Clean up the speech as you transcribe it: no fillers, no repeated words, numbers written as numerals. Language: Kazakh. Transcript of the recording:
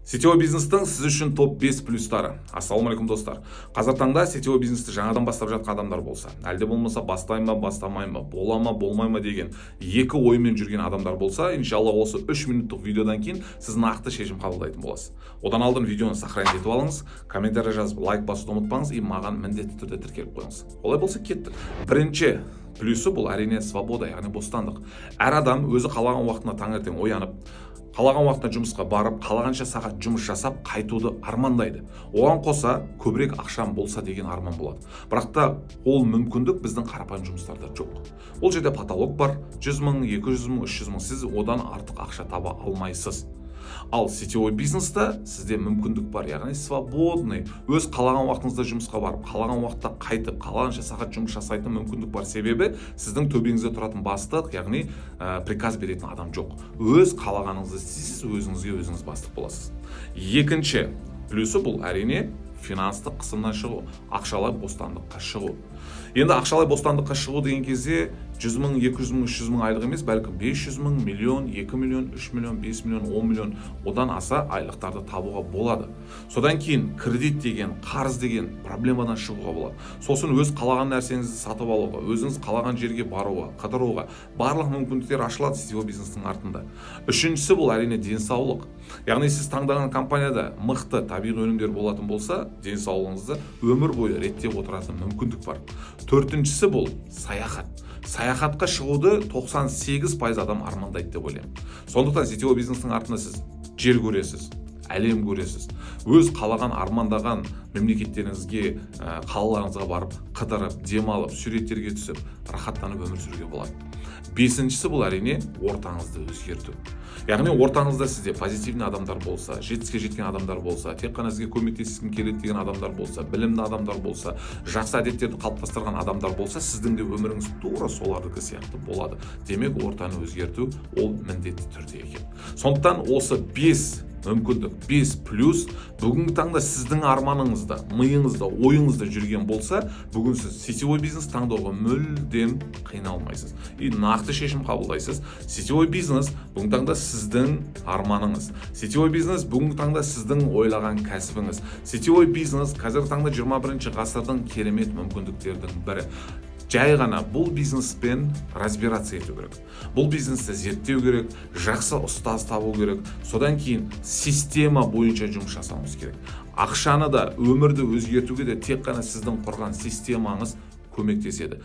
Сетевой бизнестің сіз үшін топ 5 плюстары. Ассалаумағалейкум достар. Қазір таңда сетевой бизнесті жаңадан бастап жатқан адамдар болса, әлде болмаса бастаймын ба, бастамаймын ба, бола ма, болмай ма деген екі оймен жүрген адамдар болса, иншалла осы 3 минуттық видеодан кейін сіз нақты шешім қабылдайтын боласыз. Одан алдын видеоны сохранить етіп алыңыз, комментарий жазып, лайк басуды ұмытпаңыз, и маған міндетті түрде тіркеліп қойыңыз. Олай болса кеттік. Бірінші плюсы бұл әрине свобода, яғни бостандық. Әр адам өзі қалаған уақытына таңертең оянып, қалаған уақытта жұмысқа барып, қалағанша сағат жұмыс жасап, қайтуды армандайды. Оған қоса көбірек ақшам болса деген арман болады. Бірақ та ол мүмкіндік біздің қарапайым жұмыстарда жоқ. Ол жерде потолок бар, 100 мың, 200 мың, 300 мың, сіз одан артық ақша таба алмайсыз. Ал сетевой бизнесте сізде мүмкіндік бар, яғни свободный, өз қалаған уақытыңызда жұмысқа барып, қалаған уақытта қайтып, қалағанша сағат жұмыс жасайтын мүмкіндік бар. Себебі сіздің төбеңізде тұратын бастық, яғни приказ беретін адам жоқ. Өз қалағаныңызды істейсіз, өзіңізге өзіңіз бастық боласыз. Екінші плюсы бұл әрине финанстық қысымнан шығу, ақшалай бостандыққа шығу. Енді ақшалай бостандыққа шығу деген кезде 100 мың, 200 мың, 300 мың айлық емес, бәлкім 500 мың, миллион, 2 миллион, 3 миллион, 5 миллион, 10 миллион, одан аса айлықтарды табуға болады. Содан кейін кредит деген, қарыз деген проблемадан шығуға болады. Сосын өз қалаған нәрсеңізді сатып алуға, өзіңіз қалаған жерге баруға, қыдыруға, барлық мүмкіндіктер ашылады сетевой бизнестің артында. Үшіншісі бұл әрине денсаулық. Яғни сіз таңдаған компанияда мықты табиғи өнімдер болатын болса, денсаулығыңызды өмір бойы реттеп отыратын мүмкіндік бар. Төртіншісі бұл саяхат. Саяхатқа шығуды 98% адам армандайды деп ойлаймын. Сондықтан сетевой бизнестің артында сіз жер көресіз, әлем көресіз. Өз қалаған, армандаған мемлекеттеріңізге, қалаларыңызға барып, қыдырып, демалып, суреттерге түсіп, рахаттанып өмір сүруге болады. Бесіншісі бұл әрине ортаңызды өзгерту. Яғни ортаңызда сізде позитивный адамдар болса, жетістікке жеткен адамдар болса, тек қана сізге көмектескім келеді деген адамдар болса, білімді адамдар болса, жақсы әдеттерді қалыптастырған адамдар болса, сіздің де өміріңіз тура солардікі сияқты болады. Демек, ортаны өзгерту ол міндетті түрде екен. Сондықтан осы 5 мүмкіндік, 5 плюс бүгінгі таңда сіздің арманыңызда, миыңызда, ойыңызда жүрген болса, бүгін сіз сетевой бизнес таңдауға мүлдем қиналмайсыз. И нақты шешім қабылдайсыз. Сетевой бизнес бүгінгі таңда сіздің арманыңыз. Сетевой бизнес бүгінгі таңда сіздің ойлаған кәсібіңіз. Сетевой бизнес қазіргі таңда 21 ғасырдың керемет мүмкіндіктердің бірі. Жай ғана бұл бизнеспен разбираться ету керек. Бұл бизнесті зерттеу керек, жақсы ұстаз табу керек. Содан кейін система бойынша жұмыс жасауымыз керек. Ақшаны да, өмірді өзгертуге де тек қана сіздің құрған системаңыз көмектеседі.